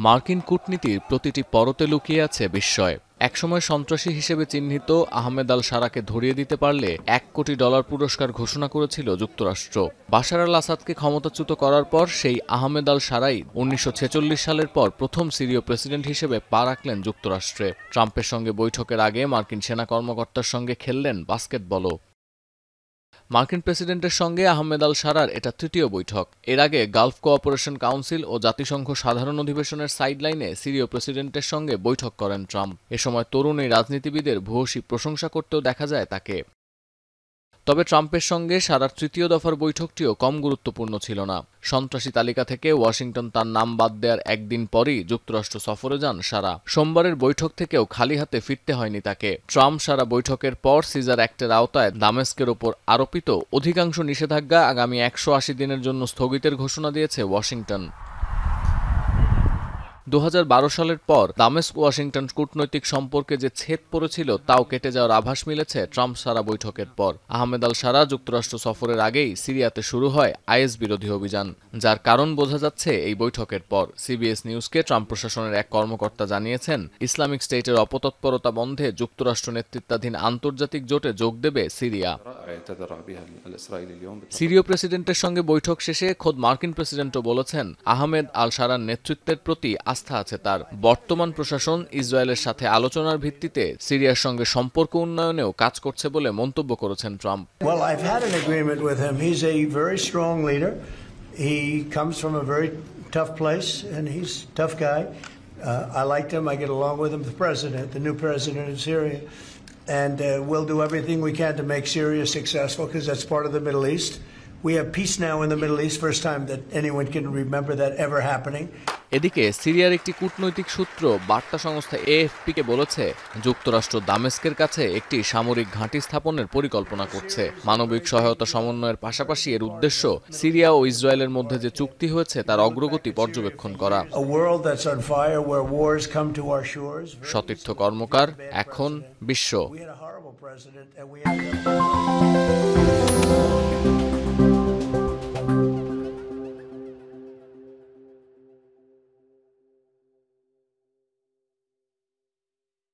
মার্কিন কূটনীতির প্রতিটি পরতে লুকিয়ে আছে বিস্ময়। একসময় সন্ত্রাসী হিসেবে চিহ্নিত আহমেদ আল শারাকে ধরিয়ে দিতে পারলে $1 কোটি পুরস্কার ঘোষণা করেছিল যুক্তরাষ্ট্র। বাশার আল আসাদকে ক্ষমতাচ্যুত করার পর সেই আহমেদ আল শারাই 1946 সালের পর প্রথম সিরীয় প্রেসিডেন্ট হিসেবে পা রাখলেন যুক্তরাষ্ট্রে। ট্রাম্পের সঙ্গে বৈঠকের আগে মার্কিন সেনা কর্মকর্তার সঙ্গে খেললেন বাস্কেটবলও। মার্কিন প্রেসিডেন্টের সঙ্গে আহমেদ আল শারার এটা তৃতীয় বৈঠক। এর আগে গালফ কোঅপারেশন কাউন্সিল ও জাতিসংঘ সাধারণ অধিবেশনের সাইডলাইনে সিরীয় প্রেসিডেন্টের সঙ্গে বৈঠক করেন ট্রাম্প। এ সময় তরুণ এই রাজনীতিবিদের ভূয়সী প্রশংসা করতেও দেখা যায় তাকে। তবে ট্রাম্পের সঙ্গে শারার তৃতীয় দফার বৈঠকটিও কম গুরুত্বপূর্ণ ছিল না। সন্ত্রাসী তালিকা থেকে ওয়াশিংটন তার নাম বাদ দেওয়ার একদিন পরই যুক্তরাষ্ট্র সফরে যান শারা। সোমবারের বৈঠক থেকেও খালি হাতে ফিরতে হয়নি তাকে। ট্রাম্প শারা বৈঠকের পর সিজার অ্যাক্টের আওতায় দামেস্কের ওপর আরোপিত অধিকাংশ নিষেধাজ্ঞা আগামী 180 দিনের জন্য স্থগিতের ঘোষণা দিয়েছে ওয়াশিংটন। 2012 সালের পর দামেস্ক ওয়াশিংটন কূটনৈতিক সম্পর্কে যে ছেদ পড়েছিল তাও কেটে যাওয়ার আভাস মিলেছে ট্রাম্প শারা বৈঠকের পর। আহমেদ আল শারা যুক্তরাষ্ট্র সফরের আগেই সিরিয়াতে শুরু হয় আইএস বিরোধী অভিযান, যার কারণ বোঝা যাচ্ছে এই বৈঠকের পর। সিবিএস নিউজকে ট্রাম্প প্রশাসনের এক কর্মকর্তা জানিয়েছেন, ইসলামিক স্টেটের অপতৎপরতা বন্ধে যুক্তরাষ্ট্র নেতৃত্বাধীন আন্তর্জাতিক জোটে যোগ দেবে সিরিয়া। সিরীয় প্রেসিডেন্টের সঙ্গে বৈঠক শেষে খোদ মার্কিন প্রেসিডেন্টও বলেছেন আহমেদ আল শারার নেতৃত্বের প্রতি আস্থা আছে তার। বর্তমান প্রশাসন ইসরায়েলের সাথে আলোচনার ভিত্তিতে সিরিয়ার সঙ্গে সম্পর্ক উন্নয়নেও কাজ করছে বলে মন্তব্য করেছেন Trump. Well, I've had an agreement with him. He's a very strong leader. He comes from a very tough place and he's a tough guy. I liked him. I get along with him. The president, the new president of Syria. And we'll do everything we can to make Syria successful because that's part of the Middle East. We have peace now in the Middle East, first time that anyone can remember that ever happening. এদিকে সিরিয়ার একটি কূটনৈতিক সূত্র বার্তা সংস্থা এএফপিকে বলেছে, যুক্তরাষ্ট্র দামেস্কের কাছে একটি সামরিক ঘাঁটি স্থাপনের পরিকল্পনা করছে। মানবিক সহায়তা সমন্বয়ের পাশাপাশি এর উদ্দেশ্য সিরিয়া ও ইসরায়েলের মধ্যে যে চুক্তি হয়েছে তার অগ্রগতি পর্যবেক্ষণ করা। সতীর্থ কর্মকার, এখন বিশ্ব।